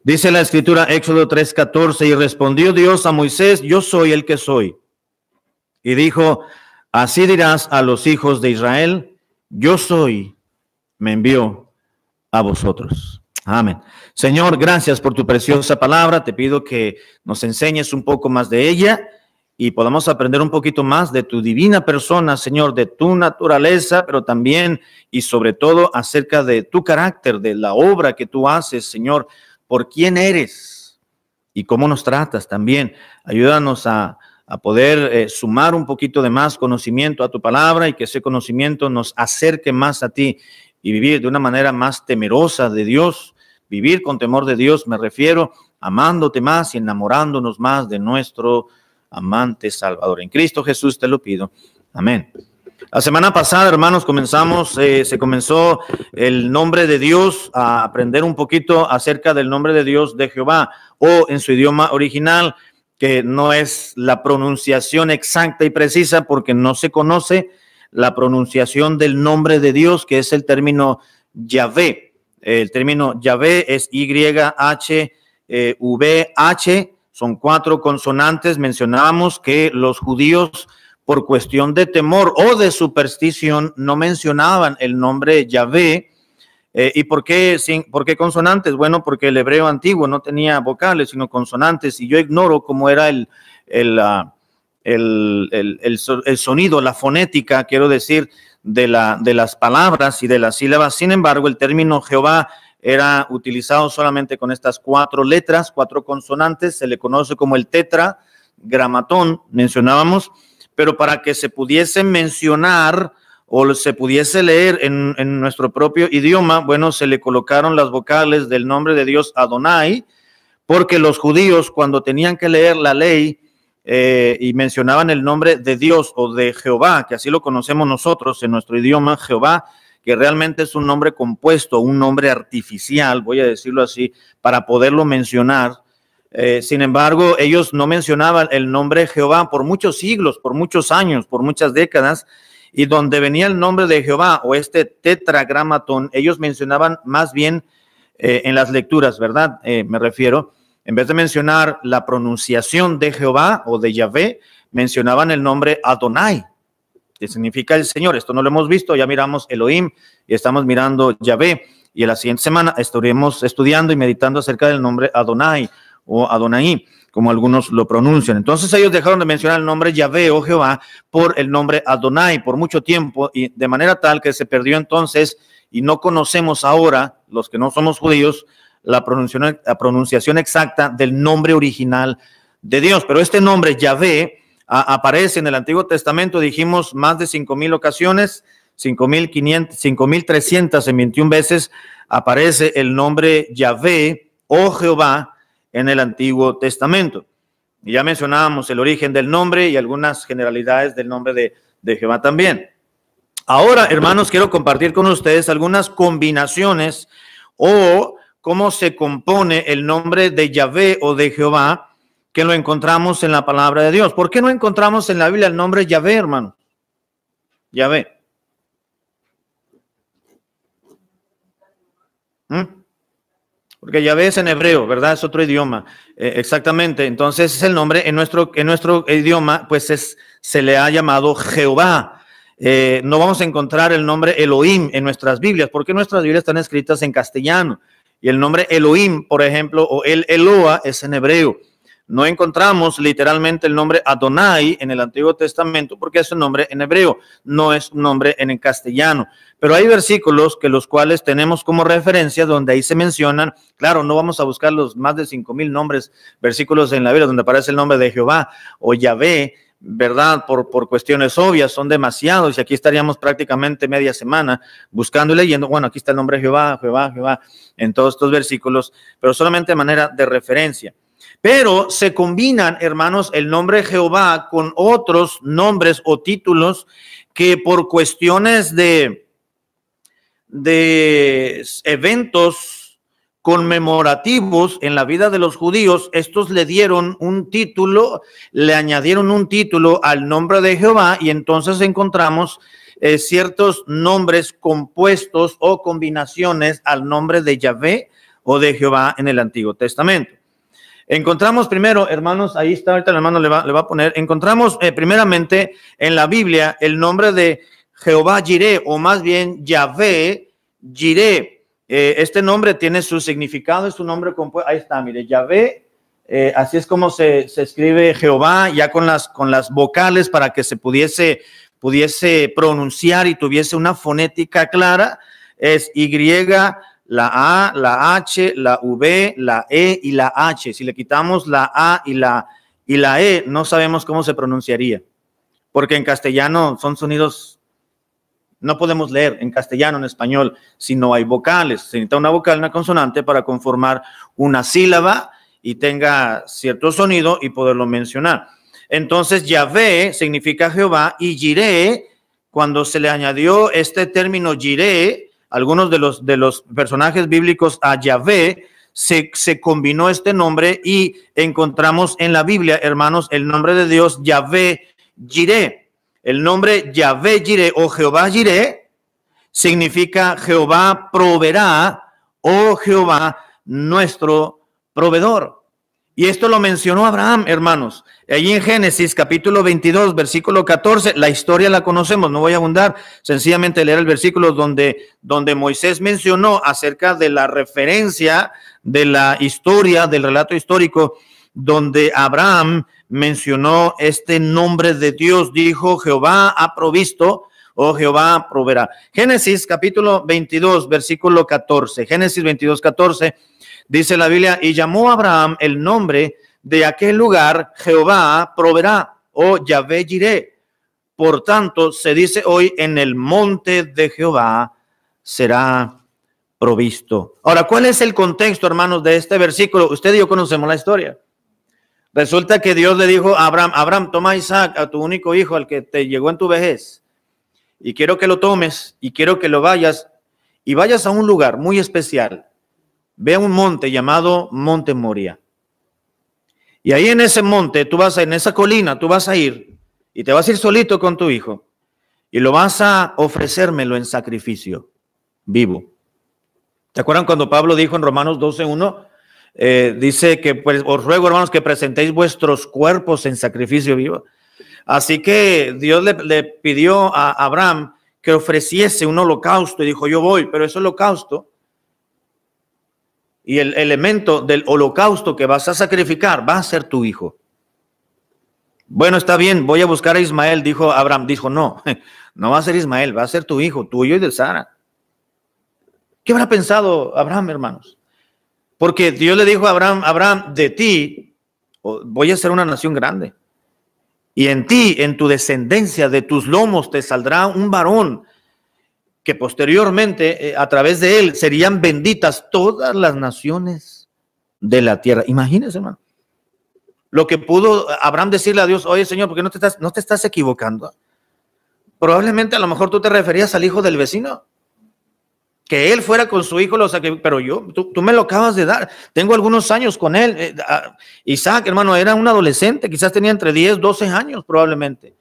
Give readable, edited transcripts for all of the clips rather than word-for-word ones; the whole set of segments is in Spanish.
Dice la Escritura, Éxodo 3:14, y respondió Dios a Moisés, yo soy el que soy. Y dijo, así dirás a los hijos de Israel, yo soy, me envió a vosotros. Amén. Señor, gracias por tu preciosa palabra. Te pido que nos enseñes un poco más de ella y podamos aprender un poquito más de tu divina persona, Señor, de tu naturaleza, pero también y sobre todo acerca de tu carácter, de la obra que tú haces, Señor, por quién eres y cómo nos tratas también. Ayúdanos a poder sumar un poquito de más conocimiento a tu palabra y que ese conocimiento nos acerque más a ti y vivir de una manera más temerosa de Dios. Vivir con temor de Dios, me refiero, amándote más y enamorándonos más de nuestro amante Salvador. En Cristo Jesús te lo pido. Amén. La semana pasada, hermanos, se comenzó el nombre de Dios, a aprender un poquito acerca del nombre de Dios de Jehová, o en su idioma original, que no es la pronunciación exacta y precisa porque no se conoce la pronunciación del nombre de Dios, que es el término Yahvé. El término Yahvé es YHVH, son 4 consonantes. Mencionábamos que los judíos, por cuestión de temor o de superstición, no mencionaban el nombre Yahvé. ¿Y por qué consonantes? Bueno, porque el hebreo antiguo no tenía vocales, sino consonantes, y yo ignoro cómo era el sonido, la fonética, quiero decir, de las palabras y de las sílabas. Sin embargo, el término Jehová era utilizado solamente con estas 4 letras, 4 consonantes. Se le conoce como el tetragramatón, mencionábamos, pero para que se pudiese mencionar o se pudiese leer en nuestro propio idioma, bueno, se le colocaron las vocales del nombre de Dios Adonai, porque los judíos, cuando tenían que leer la ley y mencionaban el nombre de Dios o de Jehová, que así lo conocemos nosotros en nuestro idioma, Jehová, que realmente es un nombre compuesto, un nombre artificial, voy a decirlo así, para poderlo mencionar. Sin embargo, ellos no mencionaban el nombre Jehová por muchos siglos, por muchos años, por muchas décadas, y donde venía el nombre de Jehová o este tetragramatón, ellos mencionaban más bien en las lecturas, ¿verdad? Me refiero, en vez de mencionar la pronunciación de Jehová o de Yahvé, mencionaban el nombre Adonai, que significa el Señor. Esto no lo hemos visto, ya miramos Elohim y estamos mirando Yahvé, y en la siguiente semana estaremos estudiando y meditando acerca del nombre Adonai o Adonai, como algunos lo pronuncian. Entonces ellos dejaron de mencionar el nombre Yahvé o Jehová por el nombre Adonai por mucho tiempo, y de manera tal que se perdió entonces, y no conocemos ahora, los que no somos judíos, la pronunciación exacta del nombre original de Dios. Pero este nombre Yahvé aparece en el Antiguo Testamento, dijimos, más de 5,000 ocasiones, 5,300 en 21 veces aparece el nombre Yahvé o Jehová en el Antiguo Testamento. Y ya mencionábamos el origen del nombre y algunas generalidades del nombre de Jehová también. Ahora, hermanos, quiero compartir con ustedes algunas combinaciones o cómo se compone el nombre de Yahvé o de Jehová, que lo encontramos en la palabra de Dios. ¿Por qué no encontramos en la Biblia el nombre Yahvé, hermano? Yahvé. Porque Yahvé es en hebreo, ¿verdad? Es otro idioma. Exactamente. Entonces es el nombre en nuestro idioma, pues se le ha llamado Jehová. No vamos a encontrar el nombre Elohim en nuestras Biblias, porque nuestras Biblias están escritas en castellano. Y el nombre Elohim, por ejemplo, o el Eloa es en hebreo. No encontramos literalmente el nombre Adonai en el Antiguo Testamento porque es un nombre en hebreo, no es un nombre en el castellano. Pero hay versículos que los cuales tenemos como referencia donde ahí se mencionan. Claro, no vamos a buscar los más de 5,000 versículos en la Biblia donde aparece el nombre de Jehová o Yahvé, ¿verdad? Por cuestiones obvias, son demasiados y aquí estaríamos prácticamente media semana buscando y leyendo. Bueno, aquí está el nombre Jehová, Jehová, Jehová en todos estos versículos, pero solamente de manera de referencia. Pero se combinan, hermanos, el nombre Jehová con otros nombres o títulos que por cuestiones de eventos conmemorativos en la vida de los judíos, estos le dieron un título, le añadieron un título al nombre de Jehová, y entonces encontramos ciertos nombres compuestos o combinaciones al nombre de Yahvé o de Jehová en el Antiguo Testamento. Encontramos primero, hermanos, ahí está, ahorita el hermano le va a poner, encontramos primeramente en la Biblia el nombre de Jehová Jireh, o más bien Yahvé Jireh. Este nombre tiene su significado, es su nombre compuesto, ahí está, mire, Yahvé, así es como se escribe Jehová, ya con las vocales para que se pudiese pronunciar y tuviese una fonética clara, es Y, la A, la H, la V, la E y la H. Si le quitamos la A y la E, no sabemos cómo se pronunciaría, porque en castellano son sonidos, no podemos leer en castellano, en español, si no hay vocales. Se necesita una vocal, una consonante para conformar una sílaba y tenga cierto sonido y poderlo mencionar. Entonces, Yahvé significa Jehová, y Jireh, cuando se le añadió este término Jireh, algunos de los personajes bíblicos a Yahvé, se combinó este nombre y encontramos en la Biblia, hermanos, el nombre de Dios, Yahvé Jireh. El nombre Yahvé Jireh o Jehová Jireh significa Jehová proveerá o Jehová nuestro proveedor. Y esto lo mencionó Abraham, hermanos. Allí en Génesis capítulo 22, versículo 14, la historia la conocemos, no voy a abundar, sencillamente leer el versículo donde Moisés mencionó acerca de la referencia de la historia, del relato histórico, donde Abraham mencionó este nombre de Dios, dijo, Jehová ha provisto o Jehová proveerá. Génesis capítulo 22, versículo 14, Génesis 22, 14. Dice la Biblia, y llamó a Abraham el nombre de aquel lugar, Jehová proveerá, o Yahvé Jireh. Por tanto, se dice hoy, en el monte de Jehová será provisto. Ahora, ¿cuál es el contexto, hermanos, de este versículo? Usted y yo conocemos la historia. Resulta que Dios le dijo a Abraham, Abraham, toma a Isaac, a tu único hijo, al que te llegó en tu vejez, y quiero que lo tomes, y quiero que lo vayas a un lugar muy especial. Ve a un monte llamado Monte Moria. Y ahí en ese monte, en esa colina, tú vas a ir y te vas a ir solito con tu hijo y lo vas a ofrecérmelo en sacrificio vivo. ¿Te acuerdan cuando Pablo dijo en Romanos 12:1? Dice que pues os ruego, hermanos, que presentéis vuestros cuerpos en sacrificio vivo. Así que Dios le pidió a Abraham que ofreciese un holocausto y dijo, yo voy, pero ese holocausto y el elemento del holocausto que vas a sacrificar va a ser tu hijo. Bueno, está bien, voy a buscar a Ismael, dijo Abraham. Dijo, no va a ser Ismael, va a ser tu hijo, tuyo y de Sara. ¿Qué habrá pensado Abraham, hermanos? Porque Dios le dijo a Abraham, de ti voy a hacer una nación grande. Y en ti, en tu descendencia, de tus lomos te saldrá un varón que posteriormente, a través de él, serían benditas todas las naciones de la tierra. Imagínense, hermano, lo que pudo Abraham decirle a Dios, oye, Señor, ¿por qué no te estás equivocando? Probablemente a lo mejor tú te referías al hijo del vecino, que él fuera con su hijo, pero tú me lo acabas de dar, tengo algunos años con él. Isaac, hermano, era un adolescente, quizás tenía entre 10, 12 años probablemente,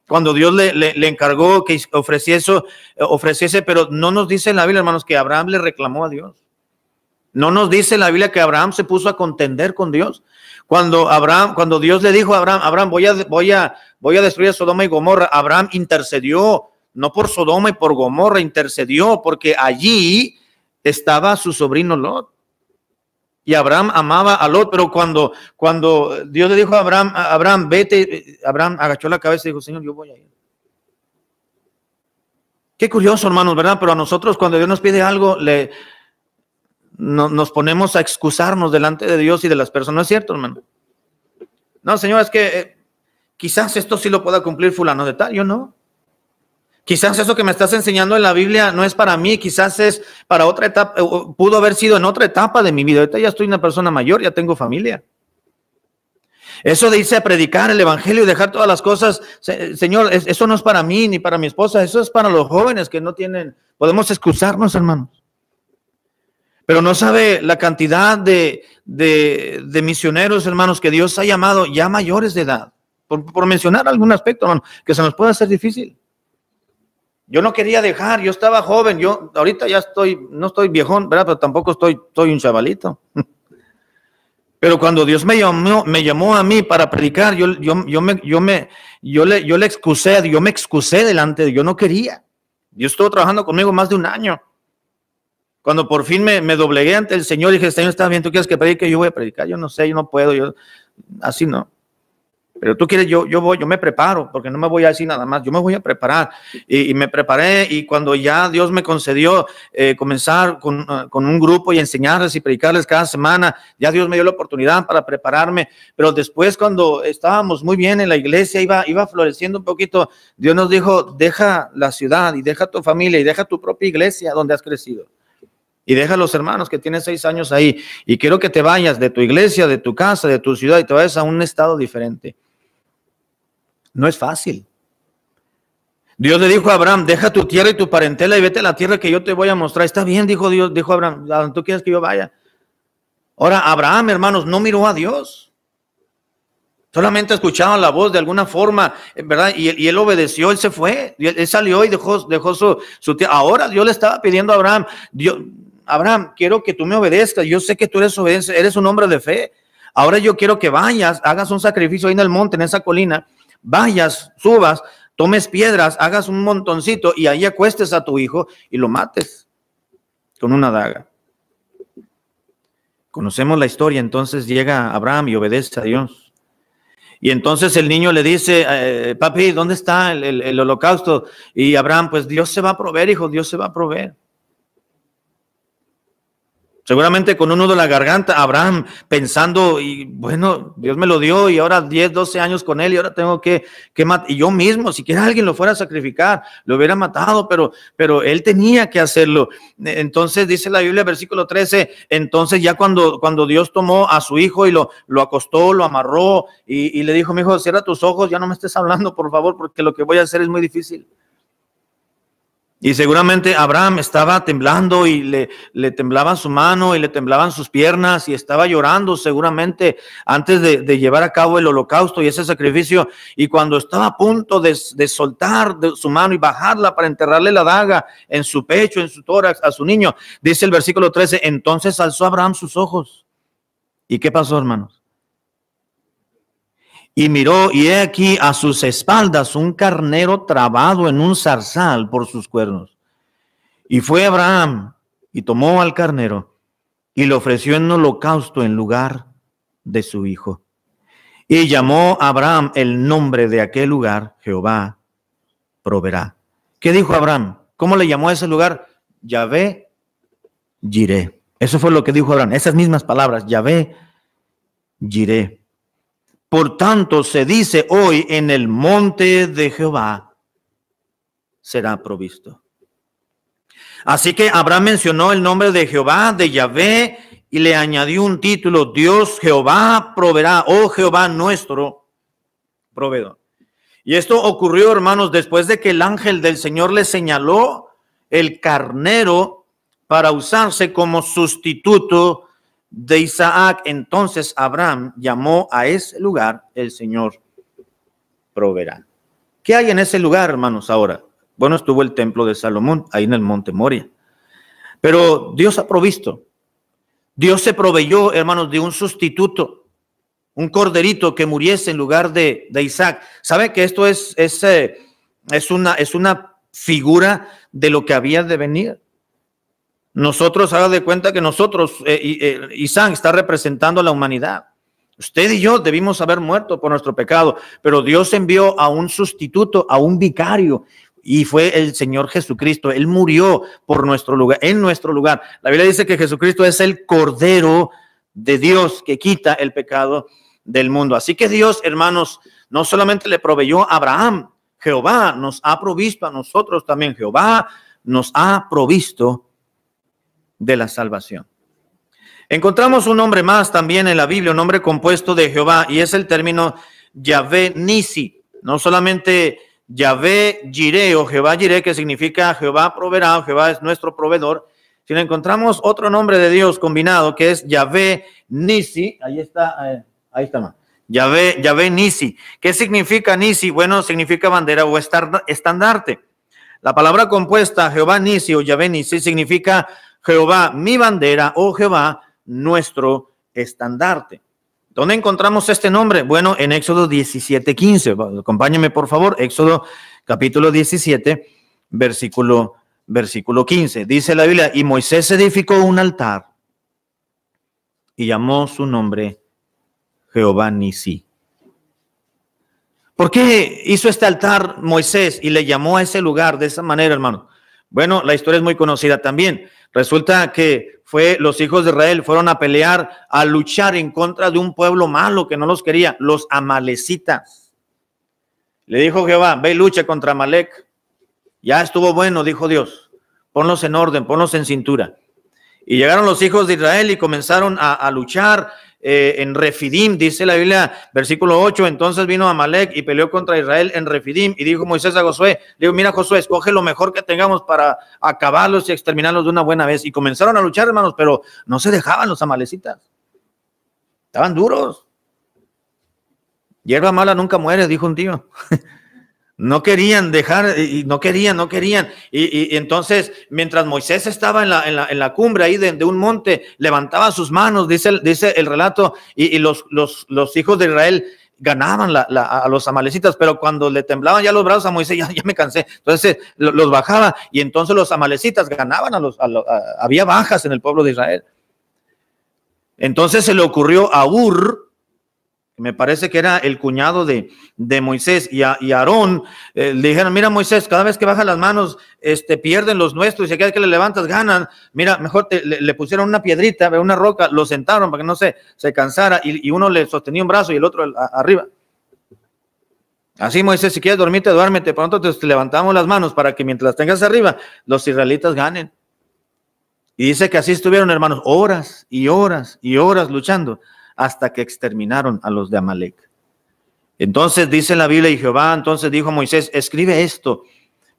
cuando Dios le encargó que ofreciese, pero no nos dice en la Biblia, hermanos, que Abraham le reclamó a Dios. No nos dice en la Biblia que Abraham se puso a contender con Dios. Cuando Dios le dijo a Abraham, voy a destruir a Sodoma y Gomorra, Abraham intercedió, no por Sodoma y por Gomorra, intercedió porque allí estaba su sobrino Lot. Y Abraham amaba a Lot, pero cuando Dios le dijo a Abraham, vete, Abraham agachó la cabeza y dijo, Señor, yo voy a ir. Qué curioso, hermanos, ¿verdad? Pero a nosotros cuando Dios nos pide algo, nos ponemos a excusarnos delante de Dios y de las personas. ¿No es cierto, hermano? No, Señor, es que quizás esto sí lo pueda cumplir fulano de tal, yo no. Quizás eso que me estás enseñando en la Biblia no es para mí, quizás es para otra etapa, pudo haber sido en otra etapa de mi vida. Ahorita ya estoy una persona mayor, ya tengo familia. Eso de irse a predicar el evangelio y dejar todas las cosas, Señor, eso no es para mí ni para mi esposa, eso es para los jóvenes que no tienen, podemos excusarnos, hermanos. Pero no sabe la cantidad de misioneros, hermanos, que Dios ha llamado ya mayores de edad, por mencionar algún aspecto, hermano, que se nos puede hacer difícil. Yo no quería dejar, yo estaba joven, yo ahorita ya no estoy viejón, ¿verdad? Pero tampoco estoy un chavalito. Pero cuando Dios me llamó a mí para predicar, yo le excusé delante de, yo no quería. Dios estuvo trabajando conmigo más de un año. Cuando por fin me doblegué ante el Señor, dije, Señor, está bien, tú quieres que predique, yo voy a predicar. Yo no sé, yo no puedo, así no. Pero tú quieres, yo me preparo, porque no me voy a decir nada más, yo me voy a preparar. Y me preparé, y cuando ya Dios me concedió comenzar con un grupo y enseñarles y predicarles cada semana, ya Dios me dio la oportunidad para prepararme. Pero después, cuando estábamos muy bien en la iglesia, iba floreciendo un poquito, Dios nos dijo, deja la ciudad y deja tu familia y deja tu propia iglesia donde has crecido. Y deja a los hermanos que tienen 6 años ahí. Y quiero que te vayas de tu iglesia, de tu casa, de tu ciudad y te vayas a un estado diferente. No es fácil. Dios le dijo a Abraham, deja tu tierra y tu parentela y vete a la tierra que yo te voy a mostrar. Está bien, dijo Dios, dijo Abraham, ¿a dónde tú quieres que yo vaya? Ahora, Abraham, hermanos, no miró a Dios. Solamente escuchaba la voz de alguna forma, ¿verdad? Y él obedeció, él se fue, él salió y dejó su tierra. Ahora Dios le estaba pidiendo a Abraham, Abraham, quiero que tú me obedezcas. Yo sé que tú eres un hombre de fe. Ahora yo quiero que vayas, hagas un sacrificio ahí en el monte, en esa colina. Vayas, subas, tomes piedras, hagas un montoncito y ahí acuestes a tu hijo y lo mates con una daga. Conocemos la historia. Entonces llega Abraham y obedece a Dios. Y entonces el niño le dice, papi, ¿dónde está el holocausto? Y Abraham, pues Dios se va a proveer, hijo, Dios se va a proveer. Seguramente con un nudo en la garganta, Abraham pensando, y bueno, Dios me lo dio y ahora 10, 12 años con él y ahora tengo que matar. Y yo mismo, si quiera alguien lo fuera a sacrificar, lo hubiera matado, pero él tenía que hacerlo. Entonces dice la Biblia, versículo 13, entonces ya cuando Dios tomó a su hijo y lo acostó, lo amarró y le dijo, mi hijo, cierra tus ojos, ya no me estés hablando, por favor, porque lo que voy a hacer es muy difícil. Y seguramente Abraham estaba temblando y le temblaba su mano y le temblaban sus piernas y estaba llorando seguramente antes de llevar a cabo el holocausto y ese sacrificio. Y cuando estaba a punto de soltar de su mano y bajarla para enterrarle la daga en su pecho, en su tórax, a su niño, dice el versículo 13, entonces alzó Abraham sus ojos. ¿Y qué pasó, hermanos? Y miró, y he aquí a sus espaldas un carnero trabado en un zarzal por sus cuernos. Y fue Abraham y tomó al carnero y le ofreció en holocausto en lugar de su hijo. Y llamó a Abraham el nombre de aquel lugar, Jehová proveerá. ¿Qué dijo Abraham? ¿Cómo le llamó a ese lugar? Yahvé Jireh. Eso fue lo que dijo Abraham, esas mismas palabras, Yahvé Jireh. Por tanto, se dice hoy, en el monte de Jehová será provisto. Así que Abraham mencionó el nombre de Jehová, de Yahvé, y le añadió un título, Dios Jehová proveerá, oh Jehová nuestro proveedor. Y esto ocurrió, hermanos, después de que el ángel del Señor le señaló el carnero para usarse como sustituto de Isaac. Entonces Abraham llamó a ese lugar, el Señor proveerá. ¿Qué hay en ese lugar, hermanos, ahora? Bueno, estuvo el templo de Salomón, ahí en el monte Moria. Pero Dios ha provisto. Dios se proveyó, hermanos, de un sustituto, un corderito que muriese en lugar de Isaac. ¿Sabe que esto es una figura de lo que había de venir? Nosotros, haga de cuenta que nosotros, Isaac está representando a la humanidad. Usted y yo debimos haber muerto por nuestro pecado, pero Dios envió a un sustituto, a un vicario, y fue el Señor Jesucristo. Él murió por nuestro lugar, en nuestro lugar. La Biblia dice que Jesucristo es el Cordero de Dios que quita el pecado del mundo. Así que Dios, hermanos, no solamente le proveyó a Abraham, Jehová nos ha provisto a nosotros también. Jehová nos ha provisto de la salvación. Encontramos un nombre más también en la Biblia, un nombre compuesto de Jehová, y es el término Yahvé Nisi. No solamente Yahvé Jireh o Jehová Jireh, que significa Jehová proveerá, Jehová es nuestro proveedor, sino encontramos otro nombre de Dios combinado que es Yahvé Nisi. Ahí está. Yahvé Nisi. ¿Qué significa Nisi? Bueno, significa bandera o estandarte. La palabra compuesta, Jehová Nisi o Yahvé Nisi, significa Jehová mi bandera o Jehová nuestro estandarte. ¿Dónde encontramos este nombre? Bueno, en Éxodo 17:15. Acompáñenme, por favor. Éxodo capítulo 17, versículo 15. Dice la Biblia, y Moisés edificó un altar y llamó su nombre Jehová Nisi. ¿Por qué hizo este altar Moisés y le llamó a ese lugar de esa manera, hermano? Bueno, la historia es muy conocida también. Resulta que los hijos de Israel fueron a pelear, a luchar en contra de un pueblo malo que no los quería, los amalecitas. Le dijo Jehová, ve y lucha contra Amalec. Ya estuvo bueno, dijo Dios. Ponlos en orden, ponlos en cintura. Y llegaron los hijos de Israel y comenzaron a luchar en Refidim, dice la Biblia, versículo 8. Entonces vino Amalec y peleó contra Israel en Refidim. Y dijo Moisés a Josué, le dijo, mira Josué, escoge lo mejor que tengamos para acabarlos y exterminarlos de una buena vez. Y comenzaron a luchar, hermanos, pero no se dejaban los amalecitas. Estaban duros. Hierba mala nunca muere, dijo un tío. No querían dejar, y no querían. Y entonces, mientras Moisés estaba en la cumbre ahí de un monte, levantaba sus manos, dice el relato, y los hijos de Israel ganaban a los amalecitas, pero cuando le temblaban ya los brazos a Moisés, ya me cansé. Entonces los bajaba, y entonces los amalecitas ganaban había bajas en el pueblo de Israel. Entonces se le ocurrió a Ur, me parece que era el cuñado de Moisés, y a Aarón, le dijeron, mira Moisés, cada vez que bajan las manos, pierden los nuestros, y cada vez que le levantas ganan. Mira, mejor le pusieron una piedrita, una roca, lo sentaron para que no se cansara, y uno le sostenía un brazo y el otro arriba. Así Moisés, si quieres dormirte, duérmete, pronto te levantamos las manos para que mientras las tengas arriba, los israelitas ganen. Y dice que así estuvieron, hermanos, horas y horas y horas luchando, hasta que exterminaron a los de Amalec. Entonces dice la Biblia, y Jehová entonces dijo a Moisés, escribe esto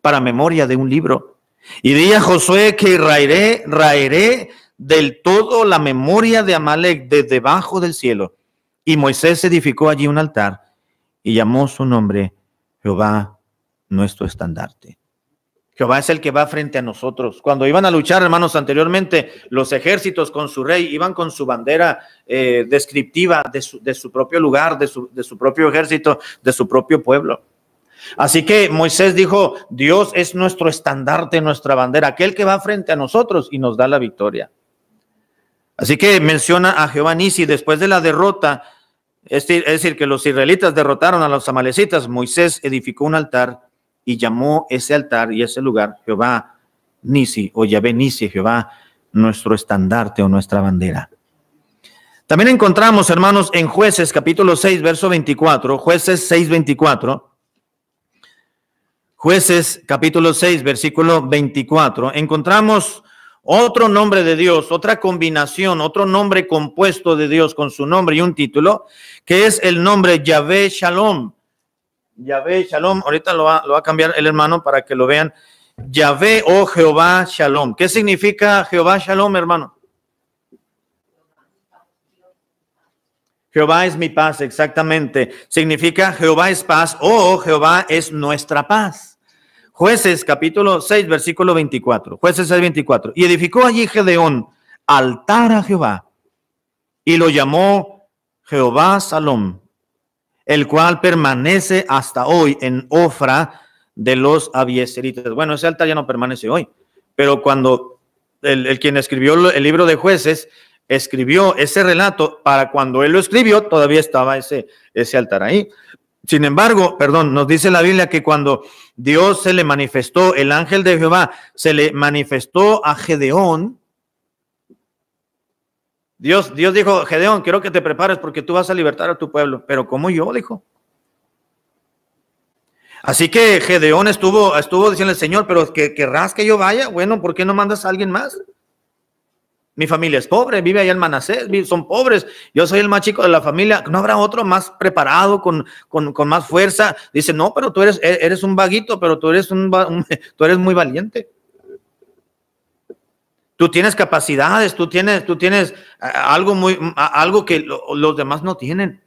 para memoria de un libro. Y di a Josué que raeré del todo la memoria de Amalec de debajo del cielo. Y Moisés edificó allí un altar y llamó su nombre Jehová nuestro estandarte. Jehová es el que va frente a nosotros. Cuando iban a luchar, hermanos, anteriormente, los ejércitos con su rey iban con su bandera descriptiva de su propio lugar, de su propio ejército, de su propio pueblo. Así que Moisés dijo, Dios es nuestro estandarte, nuestra bandera, aquel que va frente a nosotros y nos da la victoria. Así que menciona a Jehová Nisi después de la derrota, es decir, que los israelitas derrotaron a los amalecitas. Moisés edificó un altar y llamó ese altar y ese lugar Jehová Nisi o Yahvé Nisi, Jehová nuestro estandarte o nuestra bandera. También encontramos, hermanos, en Jueces capítulo 6, verso 24, Jueces 6, 24. Jueces capítulo 6, versículo 24. Encontramos otro nombre de Dios, otra combinación, otro nombre compuesto de Dios con su nombre y un título, que es el nombre Yahvé Shalom. Yahvé Shalom, ahorita lo va a cambiar el hermano para que lo vean. Yahvé o Jehová Shalom. ¿Qué significa Jehová Shalom, hermano? Jehová es mi paz, exactamente. Significa Jehová es paz o Jehová es nuestra paz. Jueces capítulo 6, versículo 24. Jueces 6, 24. Y edificó allí Gedeón altar a Jehová y lo llamó Jehová Shalom, el cual permanece hasta hoy en Ofra de los abiezeritas. Bueno, ese altar ya no permanece hoy, pero cuando el quien escribió el libro de Jueces escribió ese relato, para cuando él lo escribió todavía estaba ese altar ahí. Sin embargo, nos dice la Biblia que cuando Dios se le manifestó, el ángel de Jehová se le manifestó a Gedeón, Dios dijo, Gedeón, quiero que te prepares porque tú vas a libertar a tu pueblo. Pero ¿cómo yo? Dijo. Así que Gedeón estuvo diciendo al Señor, pero ¿querrás que yo vaya? Bueno, ¿por qué no mandas a alguien más? Mi familia es pobre, vive allá en Manasés, son pobres. Yo soy el más chico de la familia. ¿No habrá otro más preparado, con más fuerza? Dice, no, pero tú eres un vaguito, pero tú eres muy valiente. Tú tienes capacidades, tú tienes algo que los demás no tienen.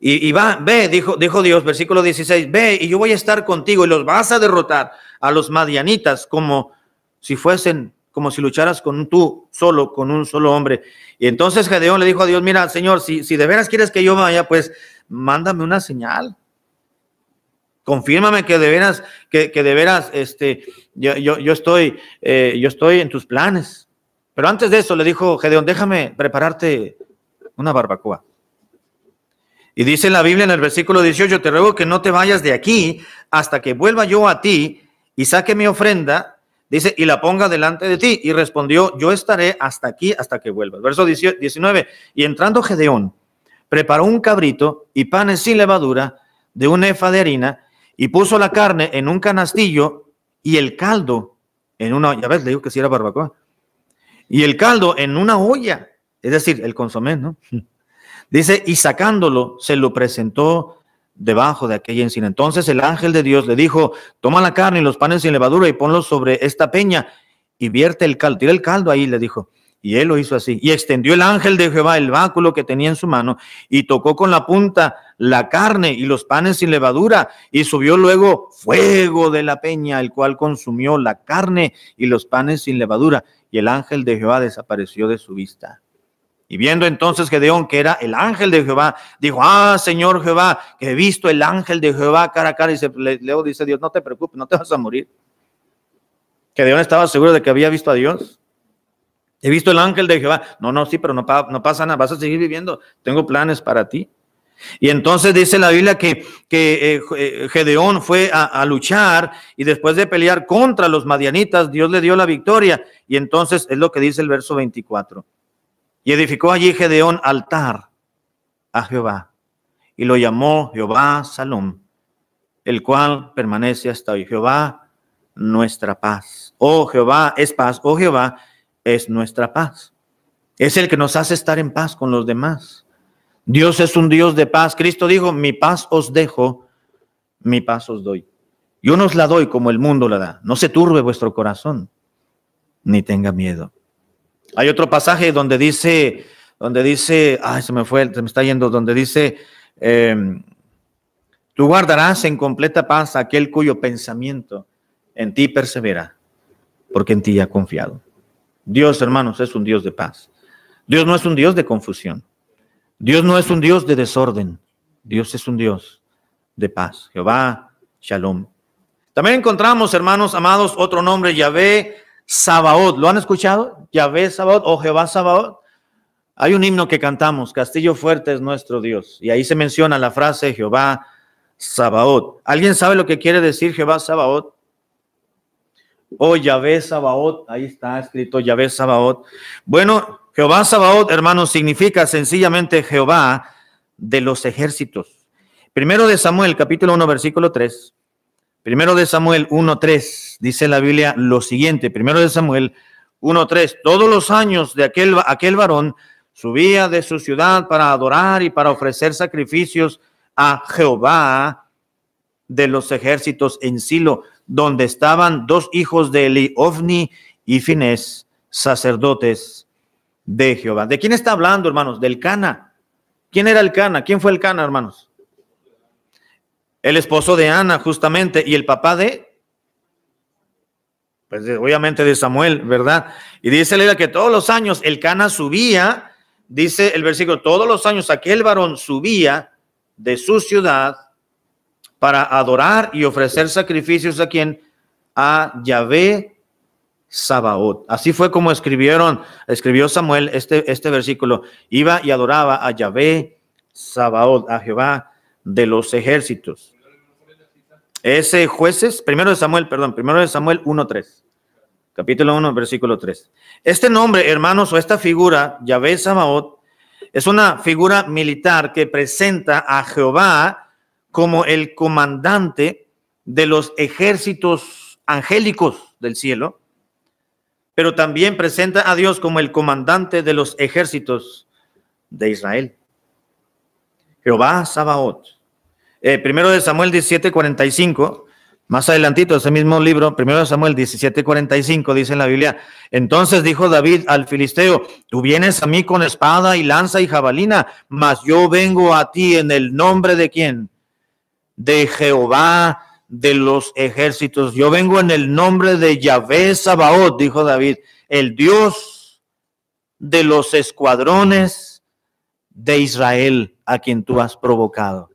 Y ve, dijo Dios, versículo 16, ve y yo voy a estar contigo y los vas a derrotar a los madianitas como si lucharas con un solo hombre. Y entonces Gedeón le dijo a Dios, mira, Señor, si de veras quieres que yo vaya, pues mándame una señal. Confírmame que de veras, yo estoy en tus planes. Pero antes de eso le dijo Gedeón, déjame prepararte una barbacoa. Y dice la Biblia en el versículo 18, te ruego que no te vayas de aquí hasta que vuelva yo a ti y saque mi ofrenda, dice, y la ponga delante de ti. Y respondió, yo estaré hasta aquí hasta que vuelvas. Verso 19, y entrando Gedeón, preparó un cabrito y panes sin levadura de un efa de harina, y puso la carne en un canastillo y el caldo en una, ya ves, le digo que si era barbacoa, y el caldo en una olla, es decir, el consomé, ¿no? Dice, y sacándolo, se lo presentó debajo de aquella encina. Entonces el ángel de Dios le dijo, toma la carne y los panes sin levadura y ponlos sobre esta peña y vierte el caldo. Tira el caldo ahí, le dijo. Y él lo hizo así. Y extendió el ángel de Jehová el báculo que tenía en su mano y tocó con la punta la carne y los panes sin levadura. Y subió luego fuego de la peña, el cual consumió la carne y los panes sin levadura. Y el ángel de Jehová desapareció de su vista. Y viendo entonces Gedeón que era el ángel de Jehová, dijo, Señor Jehová, que he visto el ángel de Jehová cara a cara. Y luego dice Dios, no te preocupes, no te vas a morir. Gedeón estaba seguro de que había visto a Dios. He visto el ángel de Jehová. No, sí, pero no pasa nada, vas a seguir viviendo. Tengo planes para ti. Y entonces dice la Biblia que Gedeón fue a luchar y después de pelear contra los madianitas, Dios le dio la victoria. Y entonces es lo que dice el verso 24. Y edificó allí Gedeón altar a Jehová y lo llamó Jehová Salom, el cual permanece hasta hoy. Jehová, nuestra paz. Oh Jehová es paz, oh Jehová es nuestra paz. Es el que nos hace estar en paz con los demás. Dios es un Dios de paz. Cristo dijo, mi paz os dejo, mi paz os doy. Yo no os la doy como el mundo la da. No se turbe vuestro corazón, ni tenga miedo. Hay otro pasaje donde dice, se me está yendo, donde dice, tú guardarás en completa paz a aquel cuyo pensamiento en ti persevera, porque en ti ha confiado. Dios, hermanos, es un Dios de paz. Dios no es un Dios de confusión. Dios no es un Dios de desorden. Dios es un Dios de paz. Jehová, Shalom. También encontramos, hermanos amados, otro nombre, Yahvé Sabaoth. ¿Lo han escuchado? Yahvé Sabaoth o Jehová Sabaoth. Hay un himno que cantamos, Castillo fuerte es nuestro Dios. Y ahí se menciona la frase Jehová Sabaoth. ¿Alguien sabe lo que quiere decir Jehová Sabaoth? O Yahvé Sabaoth, ahí está escrito Yahvé Sabaoth. Bueno, Jehová Sabaoth, hermanos, significa sencillamente Jehová de los ejércitos. Primero de Samuel, capítulo 1, versículo 3. Primero de Samuel 1:3, dice la Biblia lo siguiente, Primero de Samuel 1:3, todos los años de aquel varón subía de su ciudad para adorar y para ofrecer sacrificios a Jehová de los ejércitos en Silo, donde estaban dos hijos de Eli, Ofni y Finés, sacerdotes de Jehová. ¿De quién está hablando, hermanos? Del Cana. ¿Quién era el Cana? ¿Quién fue el Cana, hermanos? El esposo de Ana, justamente, y el papá pues obviamente de Samuel, ¿verdad? Y dice la Biblia que todos los años el Cana subía, dice el versículo, todos los años aquel varón subía de su ciudad para adorar y ofrecer sacrificios a quien, a Yahvé Sabaoth. Así fue como escribió Samuel este versículo, iba y adoraba a Yahvé Sabaoth, a Jehová de los ejércitos. Ese Jueces, Primero de Samuel 1:3. Capítulo 1, versículo 3. Este nombre, hermanos, o esta figura, Yahvé Sabaoth, es una figura militar que presenta a Jehová como el comandante de los ejércitos angélicos del cielo, pero también presenta a Dios como el comandante de los ejércitos de Israel. Jehová Sabaoth. Primero de Samuel 17:45, Más adelantito, ese mismo libro, 1 Samuel 17:45, dice en la Biblia: entonces dijo David al filisteo: tú vienes a mí con espada y lanza y jabalina, mas yo vengo a ti en el nombre de ¿quién? De Jehová de los ejércitos. Yo vengo en el nombre de Yahvé Sabaoth, dijo David, el Dios de los escuadrones de Israel, a quien tú has provocado.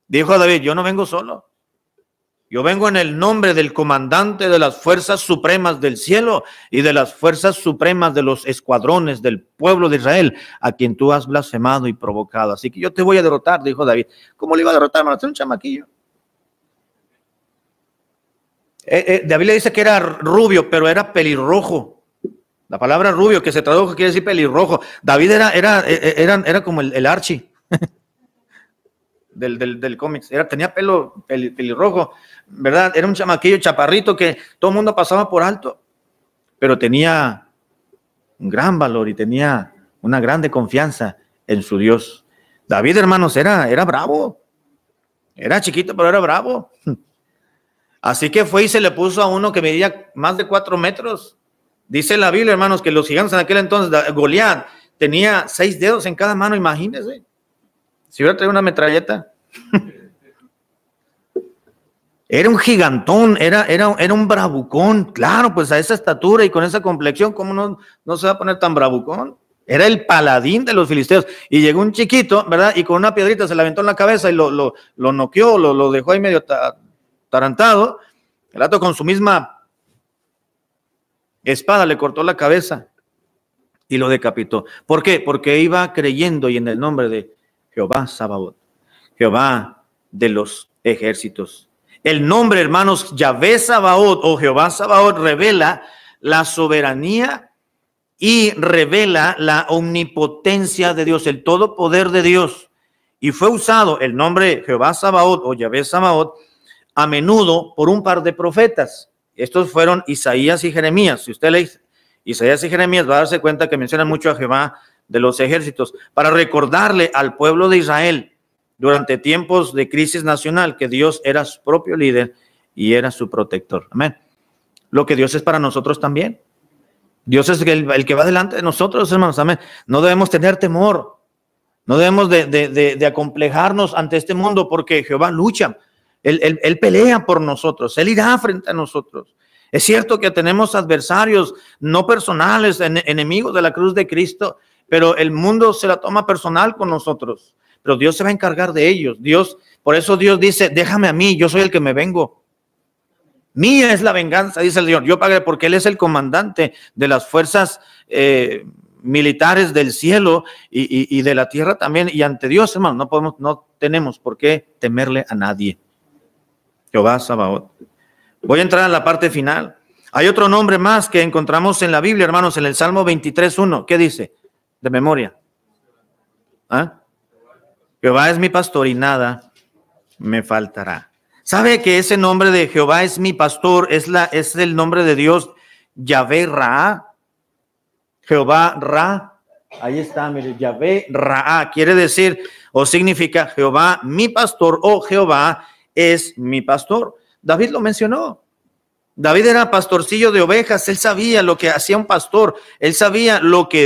Dijo David: yo no vengo solo. Yo vengo en el nombre del comandante de las fuerzas supremas del cielo y de las fuerzas supremas de los escuadrones del pueblo de Israel, a quien tú has blasfemado y provocado. Así que yo te voy a derrotar, dijo David. ¿Cómo le iba a derrotar, hermano? Era un chamaquillo. David le dice que era rubio, pero era pelirrojo. La palabra rubio, que se tradujo, quiere decir pelirrojo. David era como el Archie del cómics. Tenía pelo pelirrojo, ¿verdad? Era un chamaquillo chaparrito que todo el mundo pasaba por alto, pero tenía un gran valor y tenía una grande confianza en su Dios. David, hermanos, era bravo. Era chiquito, pero era bravo. Así que fue y se le puso a uno que medía más de 4 metros. Dice la Biblia, hermanos, que los gigantes en aquel entonces, Goliat, tenía 6 dedos en cada mano, imagínense. Si hubiera traído una metralleta. Era un gigantón, era un bravucón. Claro, pues a esa estatura y con esa complexión, ¿cómo no se va a poner tan bravucón? Era el paladín de los filisteos. Y llegó un chiquito, ¿verdad? Y con una piedrita se le aventó en la cabeza y lo noqueó, lo dejó ahí medio tarantado. El gato con su misma espada le cortó la cabeza y lo decapitó. ¿Por qué? Porque iba creyendo y en el nombre de Jehová Sabaoth, Jehová de los ejércitos. El nombre, hermanos, Yahvé Sabaoth o Jehová Sabaoth revela la soberanía y revela la omnipotencia de Dios, el todo poder de Dios. Y fue usado el nombre Jehová Sabaoth o Yahvé Sabaoth a menudo por un par de profetas. Estos fueron Isaías y Jeremías. Si usted lee Isaías y Jeremías, va a darse cuenta que mencionan mucho a Jehová de los ejércitos, para recordarle al pueblo de Israel durante tiempos de crisis nacional que Dios era su propio líder y era su protector. Amén. Lo que Dios es para nosotros también. Dios es el que va delante de nosotros, hermanos. Amén. No debemos tener temor. No debemos de acomplejarnos ante este mundo, porque Jehová lucha. Él pelea por nosotros. Él irá frente a nosotros. Es cierto que tenemos adversarios no personales, enemigos de la cruz de Cristo, pero el mundo se la toma personal con nosotros. Pero Dios se va a encargar de ellos. Por eso Dios dice: déjame a mí, yo soy el que me vengo. Mía es la venganza, dice el Señor. Yo pagaré, porque Él es el comandante de las fuerzas militares del cielo y de la tierra también. Y ante Dios, hermano, no tenemos por qué temerle a nadie. Jehová Sabaoth. Voy a entrar a la parte final. Hay otro nombre más que encontramos en la Biblia, hermanos, en el Salmo 23:1. ¿Qué dice? De memoria. ¿Ah? Jehová es mi pastor y nada me faltará. ¿Sabe que ese nombre de Jehová es mi pastor es el nombre de Dios Yahvé Ra? Jehová Ra. Ahí está, mire, Yahvé Ra. Quiere decir o significa Jehová mi pastor o Jehová es mi pastor. David lo mencionó. David era pastorcillo de ovejas. Él sabía lo que hacía un pastor. Él sabía lo que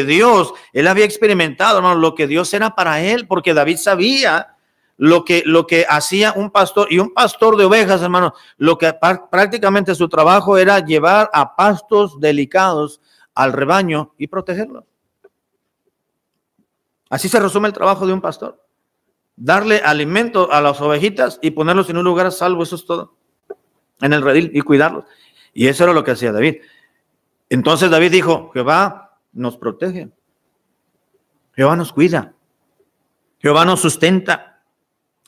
él había experimentado, hermano, lo que Dios era para él, porque David sabía lo que hacía un pastor. Y un pastor de ovejas, hermano, lo que prácticamente su trabajo era llevar a pastos delicados al rebaño y protegerlos. Así se resume el trabajo de un pastor. Darle alimento a las ovejitas y ponerlos en un lugar a salvo, eso es todo. En el redil y cuidarlos. Y eso era lo que hacía David. Entonces David dijo: Jehová nos protege. Jehová nos cuida. Jehová nos sustenta.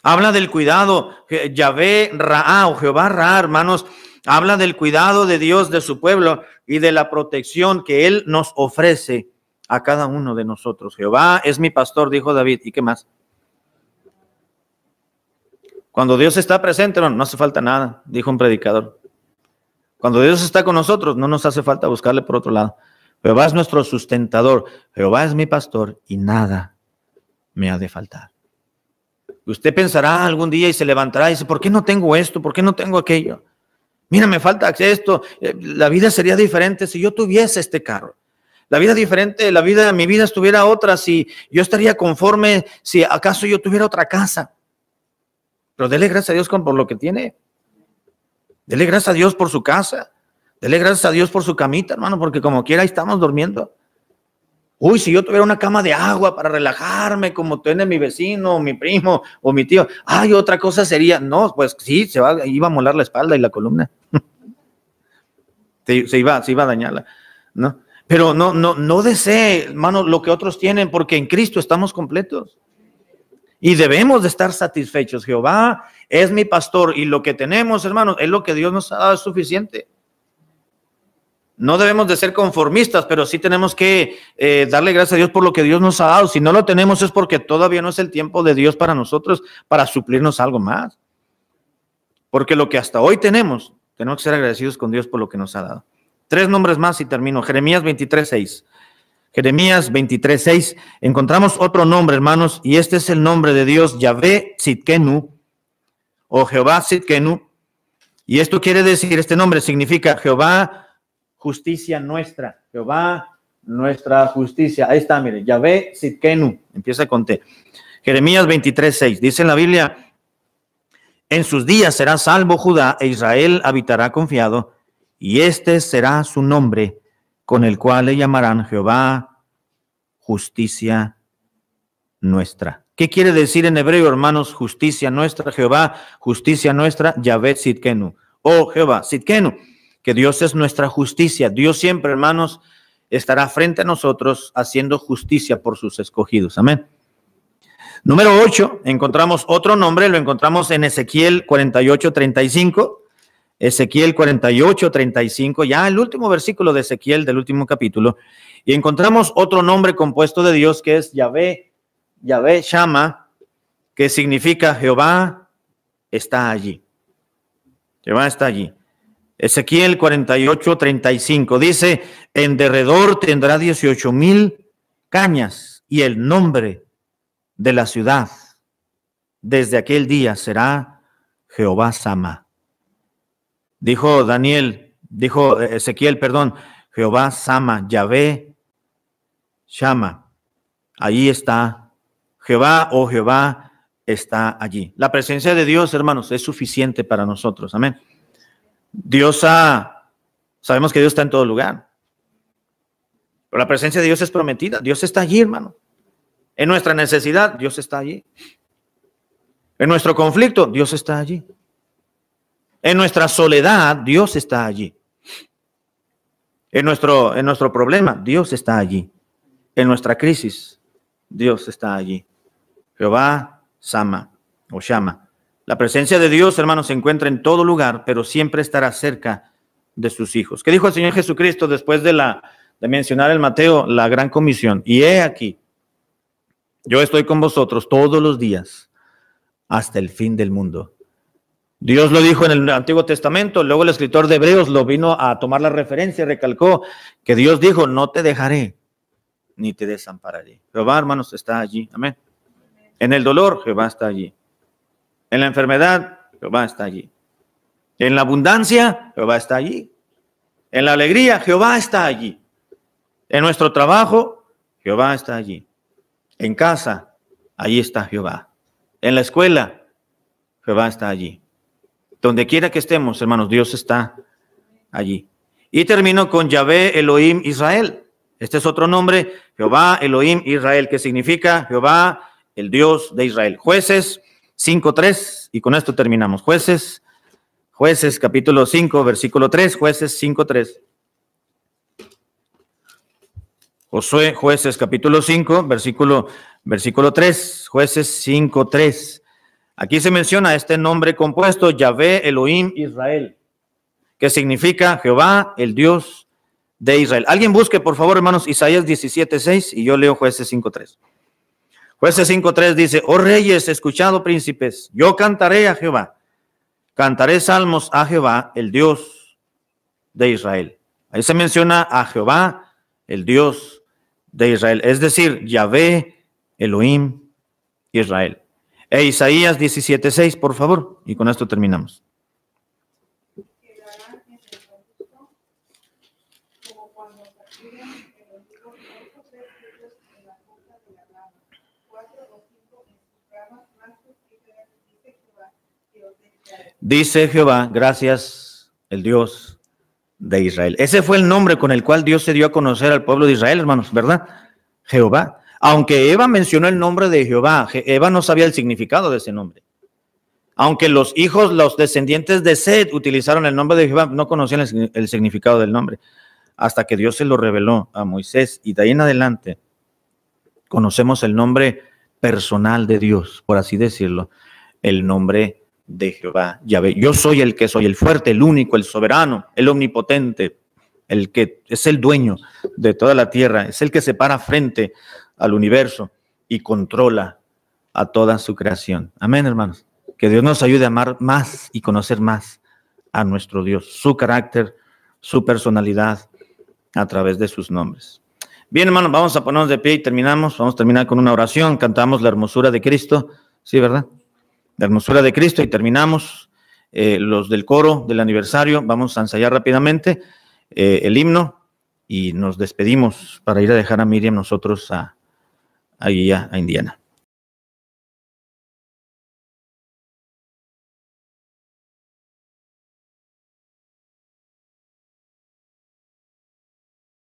Habla del cuidado. Yahvé Ra o Jehová Ra, hermanos, habla del cuidado de Dios de su pueblo y de la protección que Él nos ofrece a cada uno de nosotros. Jehová es mi pastor, dijo David. ¿Y qué más? Cuando Dios está presente, no hace falta nada, dijo un predicador. Cuando Dios está con nosotros, no nos hace falta buscarle por otro lado. Jehová es nuestro sustentador. Jehová es mi pastor y nada me ha de faltar. Usted pensará algún día y se levantará y dice, ¿por qué no tengo esto? ¿Por qué no tengo aquello? Mira, me falta esto. La vida sería diferente si yo tuviese este carro. La vida diferente, mi vida estuviera otra si yo estaría conforme, si acaso yo tuviera otra casa. Pero dele gracias a Dios por lo que tiene. Dele gracias a Dios por su casa. Dele gracias a Dios por su camita, hermano, porque como quiera ahí estamos durmiendo. Uy, si yo tuviera una cama de agua para relajarme, como tiene mi vecino, o mi primo, o mi tío. Ay, otra cosa sería, no, pues sí, iba a molar la espalda y la columna. se iba a dañarla, ¿no? Pero no desee, hermano, lo que otros tienen, porque en Cristo estamos completos. Y debemos de estar satisfechos. Jehová es mi pastor y lo que tenemos, hermanos, es lo que Dios nos ha dado, es suficiente. No debemos de ser conformistas, pero sí tenemos que darle gracias a Dios por lo que Dios nos ha dado. Si no lo tenemos es porque todavía no es el tiempo de Dios para nosotros, para suplirnos algo más. Porque lo que hasta hoy tenemos que ser agradecidos con Dios por lo que nos ha dado. 3 nombres más y termino. Jeremías 23:6. Jeremías 23:6. Encontramos otro nombre, hermanos, y este es el nombre de Dios, Yahvé Tzidkenu, o Jehová Tzidkenu. Y esto quiere decir, este nombre significa Jehová, justicia nuestra. Jehová, nuestra justicia. Ahí está, mire, Yahvé Tzidkenu. Empieza con T. Jeremías 23:6. Dice en la Biblia, en sus días será salvo Judá e Israel habitará confiado, y este será su nombre, con el cual le llamarán Jehová, justicia nuestra. ¿Qué quiere decir en hebreo, hermanos? Justicia nuestra, Jehová, justicia nuestra, Yahvé Tzidkenu. Oh Jehová, Tzidkenu, que Dios es nuestra justicia. Dios siempre, hermanos, estará frente a nosotros haciendo justicia por sus escogidos. Amén. Número 8, encontramos otro nombre, lo encontramos en Ezequiel 48:35. Ezequiel 48:35, ya el último versículo de Ezequiel del último capítulo. Y encontramos otro nombre compuesto de Dios que es Yahvé Shama, que significa Jehová está allí. Jehová está allí. Ezequiel 48:35 dice, en derredor tendrá 18,000 cañas y el nombre de la ciudad desde aquel día será Jehová Sama. Dijo Ezequiel, Jehová Sama, Yahvé Shama. Ahí está Jehová, oh Jehová está allí. La presencia de Dios, hermanos, es suficiente para nosotros. Amén. Sabemos que Dios está en todo lugar. Pero la presencia de Dios es prometida. Dios está allí, hermano. En nuestra necesidad, Dios está allí. En nuestro conflicto, Dios está allí. En nuestra soledad, Dios está allí. En nuestro problema, Dios está allí. En nuestra crisis, Dios está allí. Jehová Sama o Shama. La presencia de Dios, hermanos, se encuentra en todo lugar, pero siempre estará cerca de sus hijos. ¿Qué dijo el Señor Jesucristo después de mencionar en Mateo la gran comisión? Y he aquí, yo estoy con vosotros todos los días hasta el fin del mundo. Dios lo dijo en el Antiguo Testamento, luego el escritor de Hebreos lo vino a tomar la referencia y recalcó que Dios dijo, no te dejaré ni te desampararé. Jehová, hermanos, está allí. Amén. En el dolor, Jehová está allí. En la enfermedad, Jehová está allí. En la abundancia, Jehová está allí. En la alegría, Jehová está allí. En nuestro trabajo, Jehová está allí. En casa, allí está Jehová. En la escuela, Jehová está allí. Donde quiera que estemos, hermanos, Dios está allí. Y termino con Yahvé Elohim Israel. Este es otro nombre, Jehová Elohim Israel, que significa Jehová, el Dios de Israel. Jueces 5:3, y con esto terminamos. Jueces capítulo 5, versículo 3, Jueces 5:3. Jueces capítulo 5, versículo 3, Jueces 5:3. Aquí se menciona este nombre compuesto, Yahvé Elohim Israel, que significa Jehová, el Dios de Israel. Alguien busque, por favor, hermanos, Isaías 17:6, y yo leo Jueces 5:3. Jueces 5:3 dice, oh reyes, escuchad, príncipes, yo cantaré a Jehová, cantaré salmos a Jehová, el Dios de Israel. Ahí se menciona a Jehová, el Dios de Israel, es decir, Yahvé Elohim Israel. Isaías 17:6, por favor, y con esto terminamos. Dice Jehová, gracias, el Dios de Israel. Ese fue el nombre con el cual Dios se dio a conocer al pueblo de Israel, hermanos, ¿verdad? Jehová. Aunque Eva mencionó el nombre de Jehová, Eva no sabía el significado de ese nombre. Aunque los descendientes de Set utilizaron el nombre de Jehová, no conocían el significado del nombre, hasta que Dios se lo reveló a Moisés. Y de ahí en adelante conocemos el nombre personal de Dios, por así decirlo, el nombre de Jehová, Yahvé. Yo soy el que soy, el fuerte, el único, el soberano, el omnipotente, el que es el dueño de toda la tierra, es el que se para frente al universo y controla a toda su creación. Amén, hermanos. Que Dios nos ayude a amar más y conocer más a nuestro Dios, su carácter, su personalidad a través de sus nombres. Bien, hermanos, vamos a ponernos de pie y terminamos. Vamos a terminar con una oración. Cantamos la hermosura de Cristo. Sí, ¿verdad? La hermosura de Cristo y terminamos. Los del coro del aniversario, vamos a ensayar rápidamente el himno y nos despedimos para ir a dejar a Miriam nosotros a Indiana.